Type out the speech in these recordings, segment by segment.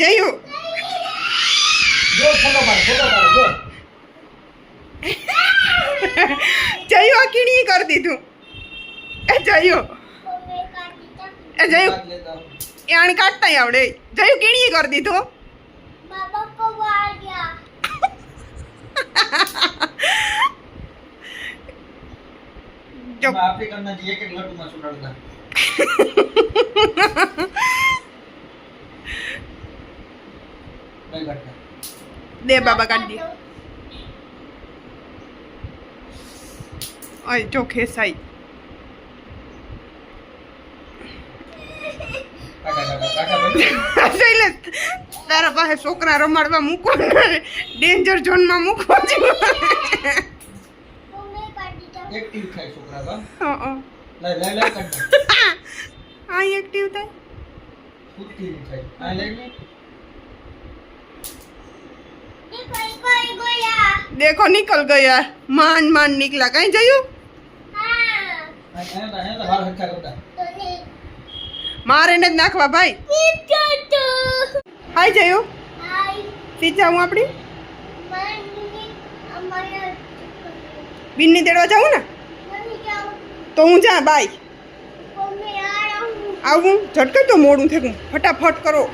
જયું જયું આ કીણી કરી દીધું એ જયું એ આને કાઢતા આવડે જયું કીણી કરી દીધું दे बाबा काट दिया ओए चोखे साई तारा पासे छोकरा रमाडवा मूको डेंजर जोन में मूको एक्टिव થાય છોકરા બા હા લે કાઢ આ એક્ટિવ થાય એક્ટિવ થાય આ લે देखो निकल गया मान मान निकला कहीं जायू मारे ने नाखवा भाई हाय जायू सीध जाऊं अपनी बिन्नी तेड़वा जाऊं ना तो हूँ जा बाय आऊँ झटकर तो मोड़ू थे फटाफट करो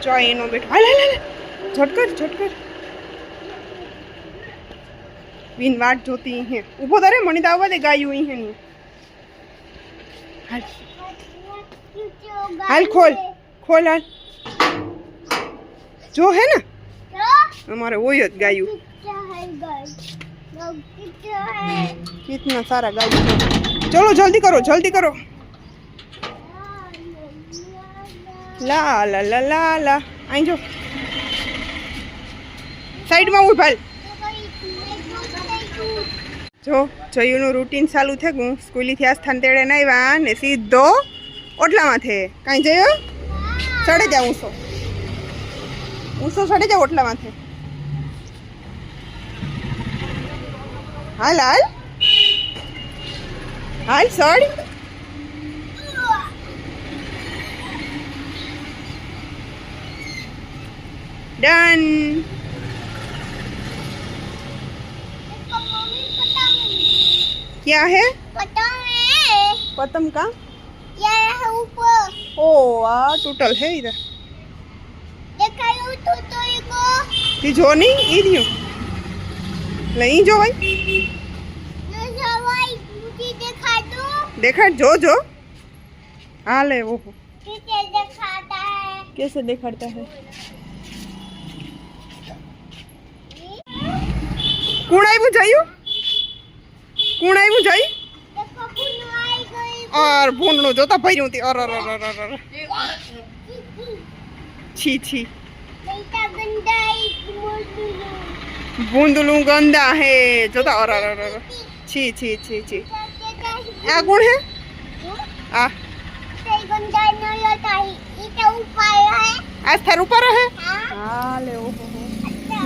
चाय नो बेटा हाय ले ले झटकर बिन वाट जोती है ऊभो तारे मनी दावा दे गायू ही है नी हाल हाल खोल खोल हाल जो है ना हमारे वो ही गायू कितना सारा गायू चलो जल्दी करो ला ला ला ला ला आई जो साइड में उभा जो जयूનું રૂટીન ચાલુ થઈ ગયું સ્કૂલેથી આ સ્થાન તેડે ન આવ્યા ને સીધો ઓટલામાં થે કાંઈ જયો ચડે જા ઊંસો ચડે જા ઓટલામાં થે હાલ હાલ હાલ સડ डन क्या है पतंग का है ऊपर ओ आ टूटल है इधर ती जो नहीं इधर नहीं जो भाई देखा जो हाँ ले वो कैसे दिखाता है कौन आयु जाई और भूंडनो जोता भर्યું ती अर अर अर अर छी छी भूंडलू गंदा है जोता अर अर अर छी छी छी छी आ कौन है आ गंदा नहीं होता है ये ऊपर है आस्था ऊपर है हां ले ओ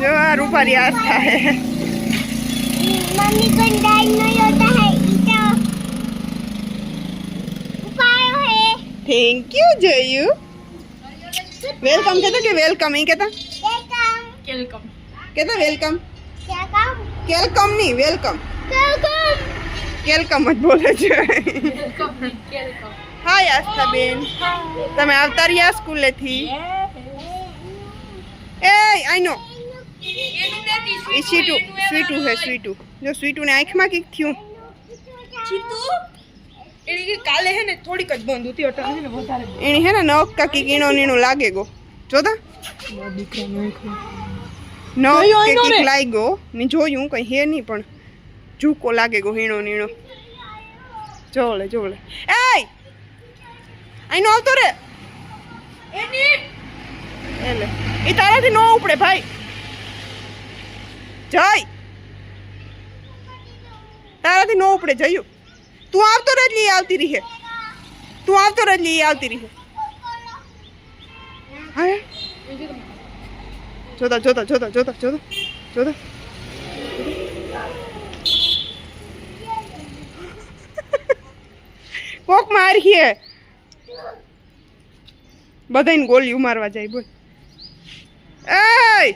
जो ऊपर आस्था है मम्मी गंदा नहीं होता है ये ऊपर है थैंक यू जयू वेलकम कहता कि वेलकम ही कहता वेलकम कहता वेलकम क्या काम वेलकम नहीं वेलकम वेलकम वेलकम मत बोले छे वेलकम हाय आस्था बेन તમે આવતા રહ્યા સ્કૂલે થી એ આઈ નો એ સ્વીટુ है स्वीटू जो स्वीटू ने आँख में कीक थी चीतू एनी के काले है ने थोड़ी कच बंद होती अटा है ने વધારે एनी है ना नोक का की कीणो नीणो लागे गो जोता દીકરા નો એક नो के कीक लाई गो नी जोયું कई है नहीं पण झूको लागे गो हीणो नीणो जोले ए आई नो आवतो रे एनी एले ई ताराथी नो उपड़े भाई जय ताराथी नो उपड़े जयू तू आवतो रह ली आवती रही है तू आवतो रह ली आवती रही है हाय जोता जोता जोता जोता जोता जोता कोक मार रही है બધાને ગોળીઓ મારવા જાય બોલ એય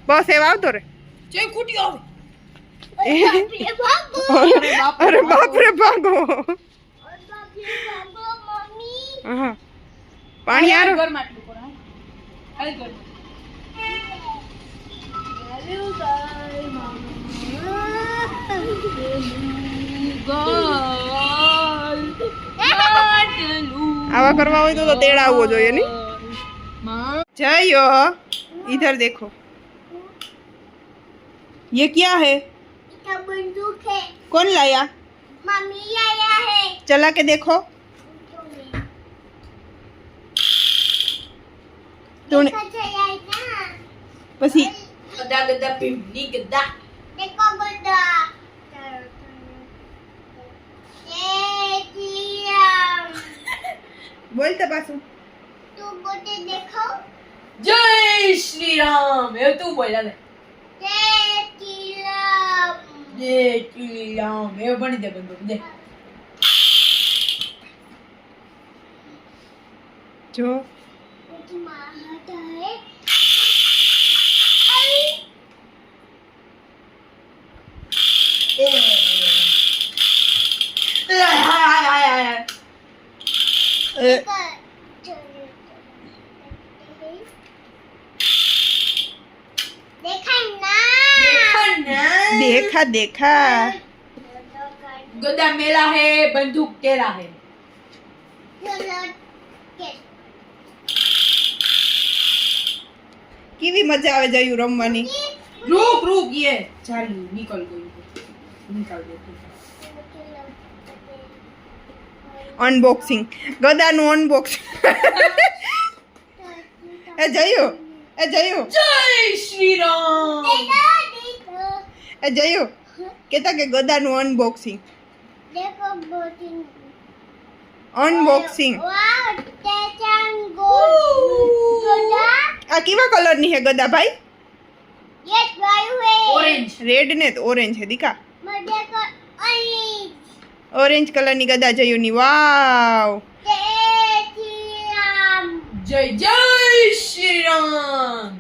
બસ એવા આવતો રે જે ખૂટી આવે અરે બાપ રે ભાગો હા પાણી આરો ઘર માટલું પર હાલ ઘર आवा करवा हो तो तेड़ा आवो જોઈએ ની जयो इधर देखो ये क्या है इसका बंदूक है कौन लाया मम्मी लाया है चला के देखो तूने देखो चला ना पसी ગદા ગદા ભીમની ગદા देखो गदा ये किया बोल तो पासू तू बोटे देखो જય શ્રી રામ એ તું બોલ્યા લે ये किया જય શ્રી રામ એ બની દે બંદૂક દે जो मुझे मारता है देखा देखा गदा मेला है बंदूक तेरा है કેવી મજા આવે જયું રમવાની रुक रुक ये चालू निकल गई निकल गई અનબોક્સિંગ ગદાનું અનબોક્સિંગ એ જયું जय श्री राम કેતા કે ગદાનું અનબોક્સિંગ देखो बोटिंग અનબોક્સિંગ वाह टेचन गोदा આ કેવા કલરની હે ગદા ભાઈ ये वायु है ऑरेंज રેડ ને તો ઓરેન્જ હે દીકા मुझे को ऑरेंज ઓરેન્જ કલરની ગદા જયુંની વાવ टेचियम जय जय श्री राम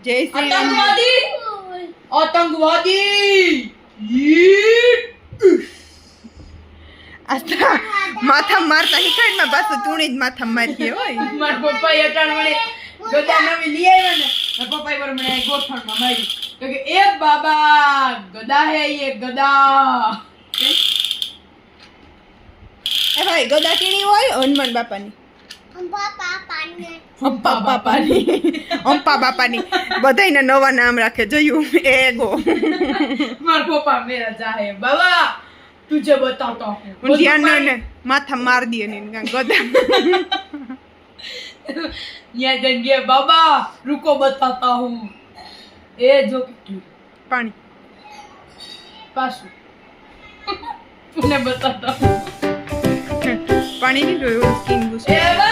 જય શ્રી રામ आतंकवादी આસ્તા માથા મારતા હિકાડમાં પાછું તુણી જ માથા મારીએ હોય માર પપ્પા અટાણ મને ગદા નવી લઈ આવ્યા ને માર પપ્પાએ પર મને ગોઠણમાં મારી તો કે એ બાબા ગદા હે ये ગદા એ ભાઈ ગદા કેણી હોય હનુમાન બાપાની हम पापा पानी અંપા બાપાની બધાયને નવા નામ રાખે જયું એગો માર પપ્પા મેરા જાહે બાબા तुझे बताता हूँ ધ્યાન ને માથા માર દે ને ગદા यहाँ देंगे बाबा रुको बताता हूँ ए जो પાણી पासू तूने बताता हूँ પાણી ની જોયું સ્કીન બુસ્ટ ए